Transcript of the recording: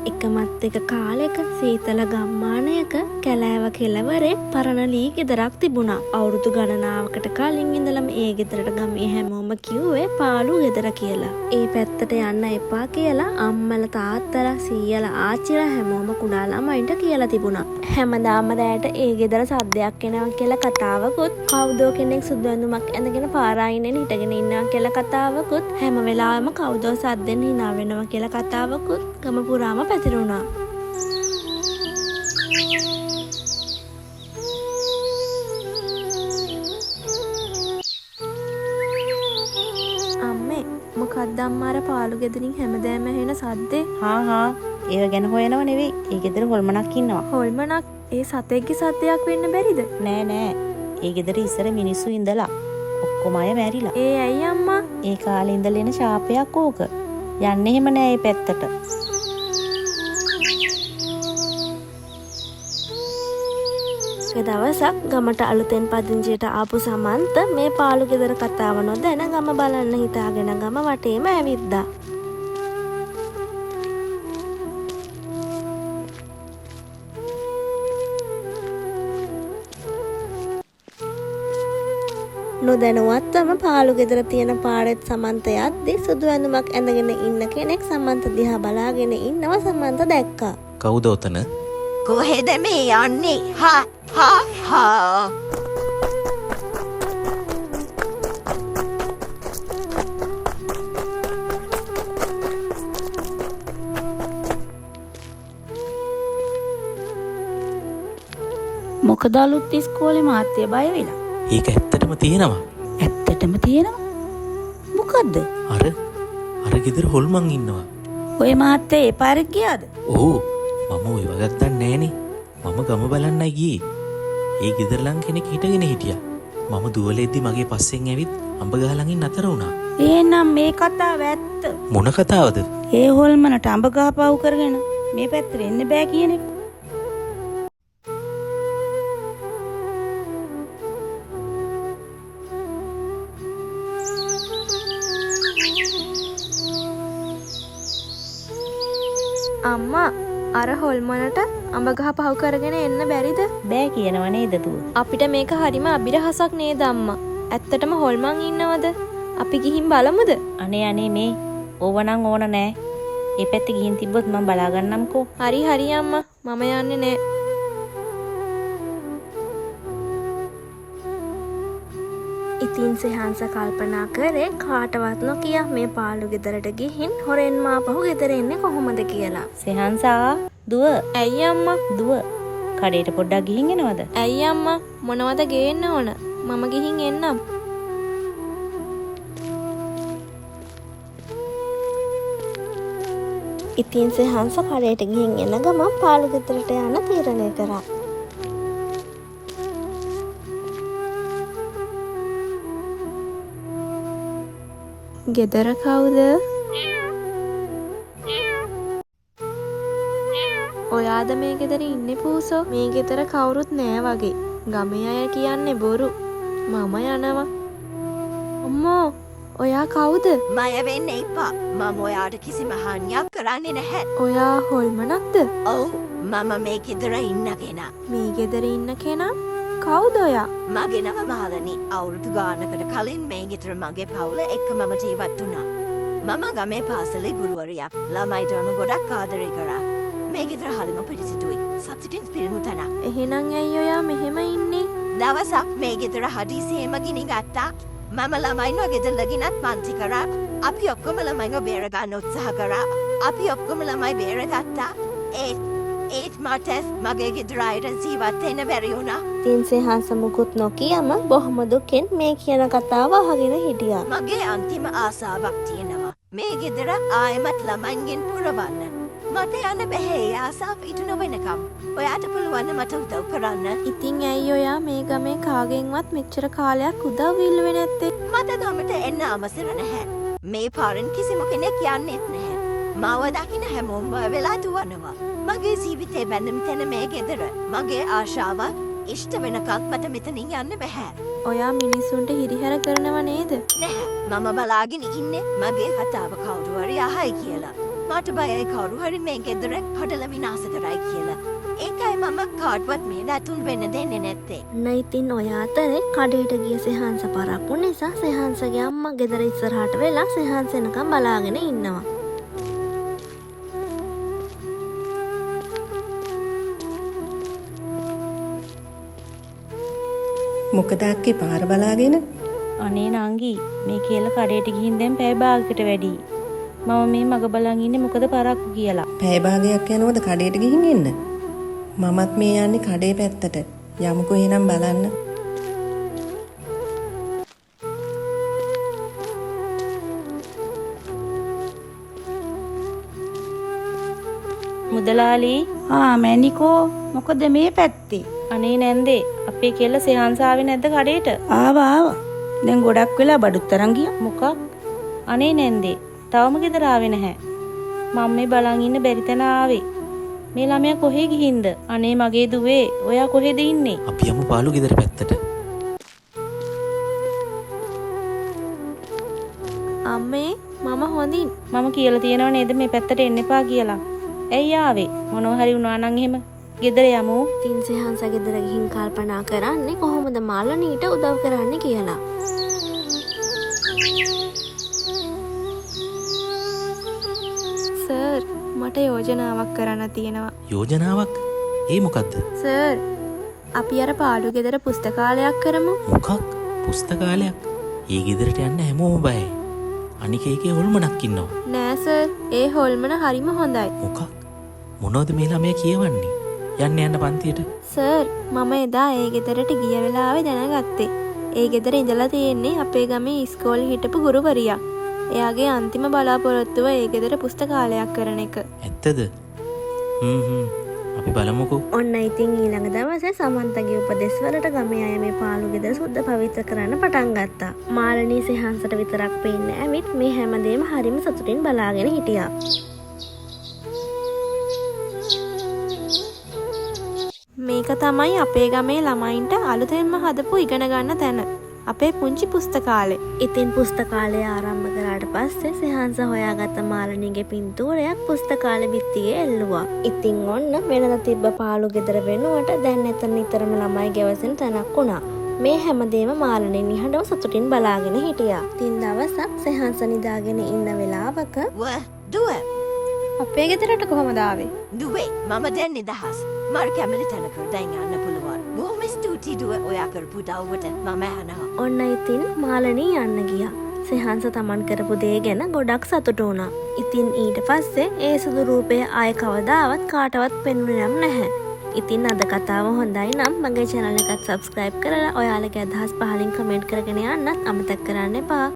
එකමත් එක කාලෙක සීතල ගම්මානයක කැලෑව කෙළවරේ පරණ ලී ගෙදරක් තිබුණා. අවුරුදු ගණනාවකට කලින් ඉඳලම ඒ ගෙදරට ගමේ හැමෝම කිව්වේ පාළු ගෙදර කියලා. ඒ පැත්තට යන්න එපා කියලා අම්මලා තාත්තලා සීයලා ආච්චිලා හැමෝම කුඩා ළමයින්ට කියලා තිබුණා. හැමදාම රැයට ඒ ගෙදර සද්දයක් එනවා කියලා කතාවකුත්, කවුදෝ කෙනෙක් සුදු ඇඳුමක් ඇඳගෙන පාරායිනේ හිටගෙන ඉන්නවා කියලා කතාවකුත්, හැම වෙලාවෙම කවුදෝ සද්දෙන් hina වෙනවා කියලා කතාවකුත් ගම පුරාම පැතිරුණා. අම්මේ මොකක්ද අම්මා අර පාළු ගෙදරින් හැමදාම ඇහෙන සද්දේ? හා ඒව ගැන හොයනව නෙවෙයි. ඒ ගෙදර හොල්මනක් ඉන්නවා. හොල්මනක්? ඒ සතෙක්ගේ සද්දයක් වෙන්න බැරිද? නෑ. ඒ ගෙදර ඉස්සර මිනිස්සු ඉඳලා ඔක්කොම අය මැරිලා. ඒ ඇයි අම්මා? ඒ කාලේ ඉඳලා එන ශාපයක් ඕක. යන්නේ එහෙම නෑ ඒ පැත්තට. දවසක් ගමට අලුතෙන් පදිංචියට ආපු සමන්ත මේ පාළු ගෙදර කතාව නොදැන ගම බලන්න හිතාගෙන ගම වටේම ඇවිද්දා. නොදැනුවත්වම පාළු ගෙදර තියෙන පාරෙත් සමන්ත යද්දි සුදු ඇඳුමක් ඇඳගෙන ඉන්න කෙනෙක් සමන්ත දිහා බලාගෙන ඉන්නව සමන්ත දැක්කා. කවුද ඔතන? කොහෙද මේ යන්නේ? හා මොකද අලුත් ඉස්කෝලේ මාත්‍ය බය වෙලා? ඒක ඇත්තටම තියෙනවා. ඇත්තටම තියෙනවා? මොකද්ද? අර ගෙදර හොල්මන් ඉන්නවා. ඔය මාත්‍ය ඒ පාරේ ගියාද? ඔව්. මම ඔය වගක් දන්නේ නෑනේ. මම ගම බලන්නයි ගියේ. ඒ ගෙදර ලං කෙනෙක් හිටගෙන හිටියා. මම දුවලෙද්දි මගේ පස්සෙන් ඇවිත් අඹ ගහ ළඟින් නතර වුණා. එහෙනම් මේ කතාව ඇත්ත. මොන කතාවද? ඒ හොල්මනට අඹ ගහ පව් කරගෙන මේ පැත්තට එන්න බෑ කියන එක. අම්මා අර හොල්මනට අඹ ගහ පහු කරගෙන එන්න බැරිද? බෑ කියනව නේද දුව? අපිට මේක හරිම අබිරහසක් නේද අම්මා? ඇත්තටම හොල්මන් ඉන්නවද? අපි ගිහින් බලමුද? අනේ මේ ඕවනම් ඕන නෑ. ඒ පැත්තේ ගිහින් තිබ්බොත් මම බලා ගන්නම්කෝ. හරි අම්මා මම යන්නේ නෑ. ඉතින් සෙහන්ස කල්පනා කරේ කාටවත් නොකිය මේ පාළු ගෙදරට ගිහින් හොරෙන්ම ආපහු ගෙදර එන්නේ කොහොමද කියලා. සෙහන්සා දුව. ඇයි අම්මා? දුව කඩේට පොඩ්ඩක් ගිහින් එනවද? ඇයි අම්මා මොනවද ගේන්න ඕන? මම ගිහින් එන්නම්. ඉතින් සෙහන්ස කඩේට ගිහින් එන ගමන් පාළු ගෙදරට යන්න තීරණය කරා. ගෙදර කවුද? ඔයාද මේ ගෙදර ඉන්නේ පූසෝ? මේ ගෙදර කවුරුත් නෑ වගේ. ගමේ අය කියන්නේ බොරු. මම යනවා. අම්මෝ ඔයා කවුද? මය වෙන්න එපා. මම ඔයාට කිසිම හානියක් කරන්නේ නැහැ. ඔයා හොල්මනක්ද? ඔව් මම මේ ගෙදර ඉන්න කෙනා. මේ ගෙදර ඉන්න කෙනා? කවුද ඔයා? මගේ නම මාලනි. අවුරුදු ගානකට කලින් මේ ගෙදර මගේ පවුල එක්ක මම ජීවත් වුණා. මම ගමේ පාසලේ ගුරුවරියක්. ළමයිට ගොඩක් ආදරය කරා. මේ ගෙදර හරිම පිරිසිදුයි. සතුටින් පිරුණු තැනක්. එහෙනම් ඇයි ඔයා මෙහෙම ඉන්නේ? දවසක් මේ ගෙදර හදිසියෙම ගිනි ගත්තා. මම ළමයින්ව ගෙදර ගෙනත් පන්ති කරා. අපි ඔක්කොම ළමයින්ව බේරගන්න උත්සාහ කරා. අපි ඔක්කොම ළමයි බේරගත්තා. ඒත් මට මගේ ගෙදර අයට ජීවත් වෙන්න බැරි වුණා. ඉතින් සෙහන්ස මුකුත් නොකියම බොහොම දුකෙන් මේ කියන කතාව අහගෙන හිටියා. මගේ අන්තිම ආසාවක් තියෙනවා. මේ ගෙදර ආයෙමත් ළමයින්ගෙන් පුරවන්න. මට යන්න බැහැ ඒ ආසාව ඉටු නොවෙනකම්. ඔයාට පුළුවන් මට උදව් කරන්න. ඉතින් ඇයි ඔයා මේ ගමේ කාගෙන්වත් මෙච්චර කාලයක් උදව් ඉල්ලුවේ නැත්තේ? මට ගමට එන්න අවසර නැහැ. මේ පාරෙන් කිසිම කෙනෙක් යන්නෙත් නැහැ. මාව දකින්න හැමෝම බය වෙලා දුවනවා. මගේ ජීවිතේ බැඳෙන තැන මේ ගෙදර. මගේ ආශාව ඉෂ්ට වෙනකන් මට මෙතනින් යන්න බෑ. ඔයා මිනිස්සුන්ට හිරිහැර කරනව නේද? නැහැ. මම බලාගෙන ඉන්නේ මගේ කතාව කවුරු හරි අහයි කියලා. මට බයයි කවුරු හරි මේ ගෙදර හදලා විනාශ කරයි කියලා. ඒකයි මම කාටවත් මෙහෙට ඇතුල් වෙන්න දෙන්නේ නැත්තේ. ඔන්න ඉතින් ඔය අතරේ කඩේට ගිය සෙහන්ස පරක්කු නිසා සෙහන්සගේ අම්මා ගෙදර ඉස්සරහට වෙලා සෙහන්ස එනකම් බලාගෙන ඉන්නවා. මොකද අක්කේ පාර බලාගෙන අනේ නංගි මේ කියලා කඩේට ගිහින් දැන් පැය භාගයකට වැඩි. මම මේ මග බලන් ඉන්නේ මොකද පරක්කු කියලා. පැය භාගයක් යනවද කඩේට ගිහින් එන්න? මමත් මේ යන්නේ කඩේ පැත්තට. යමුකෝ එහෙනම් බලන්න. මුදලාලි මැනිකෝ මොකද මේ පැත්තේ? අනේ නැන්දේ අපේ කෙල්ල සෙහන්සාවේ නැද්ද කඩේට? ආවා. දැන් ගොඩක් වෙලා බඩුත් තරන් ගියා. මොකක්? අනේ නැන්දේ තවම ගෙදර ආවේ නැහැ. මම මේ බලන් ඉන්න බැරි තැන ආවේ. මේ ළමයා කොහෙ ගිහින්ද? අනේ මගේ දුවේ ඔයා කොහෙද ඉන්නේ? අපි යමු පාළු ගෙදර පැත්තට. අම්මේ මම හොඳින්. මම කියලා තියෙනව නේද මේ පැත්තට එන්න එපා කියලා. ඇයි ආවේ? මොනවා හරි වුණා නම් එහෙම ගෙදර යමු. ඉතින් සෙහන්ස ගෙදර ගිහින් කල්පනා කරන්නේ කොහොමද මාළනීට උදව් කරන්න කියලා. සර් මට යෝජනාවක් කරන්න තියෙනවා. යෝජනාවක්? ඒ මොකද්ද? සර් අපි අර පාඩු ගෙදර පුස්තකාලයක් කරමු. මොකක්? පුස්තකාලයක්? ඒ ගෙදරට යන්න හැමෝම බයයි. අනික ඒකේ හොල්මනක් ඉන්නවා. නෑ සර් ඒ හොල්මන හරිම හොඳයි. මොකක්? මොනවද මේ ළමයා කියවන්නේ? යන්න පන්තියට. සර් මම එදා ඒ ගෙදරට ගිය වෙලාවේ දැනගත්තේ. ඒ ගෙදර ඉඳලා තියෙන්නේ අපේ ගමේ ඉස්කෝලේ හිටපු ගුරුවරියක්. එයාගේ අන්තිම බලාපොරොත්තුව ඒ ගෙදර පුස්තකාලයක් කරන එක. ඇත්තද? අපි බලමුකෝ. ඔන්න ඉතින් ඊළඟ දවසේ සමන්තගේ උපදෙස් වලට ගමේ අය මේ පාළු ගෙදර සුද්ධ පවිත්‍ර කරන්න පටන් ගත්තා. මාළනී සෙහන්සට විතරක් පේන්නේ ඇවිත් මේ හැමදේම හරිම සතුටින් බලාගෙන හිටියා. මේක තමයි අපේ ගමේ ළමයින්ට අලුතෙන්ම හදපු ඉගෙන ගන්න තැන. අපේ පුංචි පුස්තකාලේ. ඉතින් පුස්තකාලය ආරම්භ කරාට පස්සේ සෙහන්ස හොයාගත්ත මාළනීගේ පින්තූරයක් පුස්තකාලේ බිත්තියේ එල්ලුවා. ඉතින් ඔන්න වෙනද තිබ්බ පාළු ගෙදර වෙනුවට දැන් එතන නිතරම ළමයි ගැවසෙන තැනක් වුණා. මේ හැමදේම මාළනී නිහඬව සතුටින් බලාගෙන හිටියා. ඉතින් දවසක් සෙහන්ස නිදාගෙන ඉන්න වෙලාවක දුව අපේ ගෙදරට කොහොමද ආවේ? දුවේ මම දැන් නිදහස්. මට කැමති තැනකට දැන් යන්න පුළුවන්. බොහොම ස්තුතියි දුව ඔයා කරපු දවවට මම යනවා. ඔන්න ඉතින් මාළනී යන්න ගියා. සෙහන්ස තමන් කරපු දේ ගැන ගොඩක් සතුටු වුණා. ඉතින් ඊට පස්සේ ඒ සුදු රූපය ආය කවදාවත් කාටවත් පෙන්වුනේ නම් නැහැ. ඉතින් අද කතාව හොඳයි නම් මගේ channel එකත් subscribe කරලා ඔයාලගේ අදහස් පහලින් කමෙන්ට් කරගෙන යන්නත් අමතක කරන්න එපා.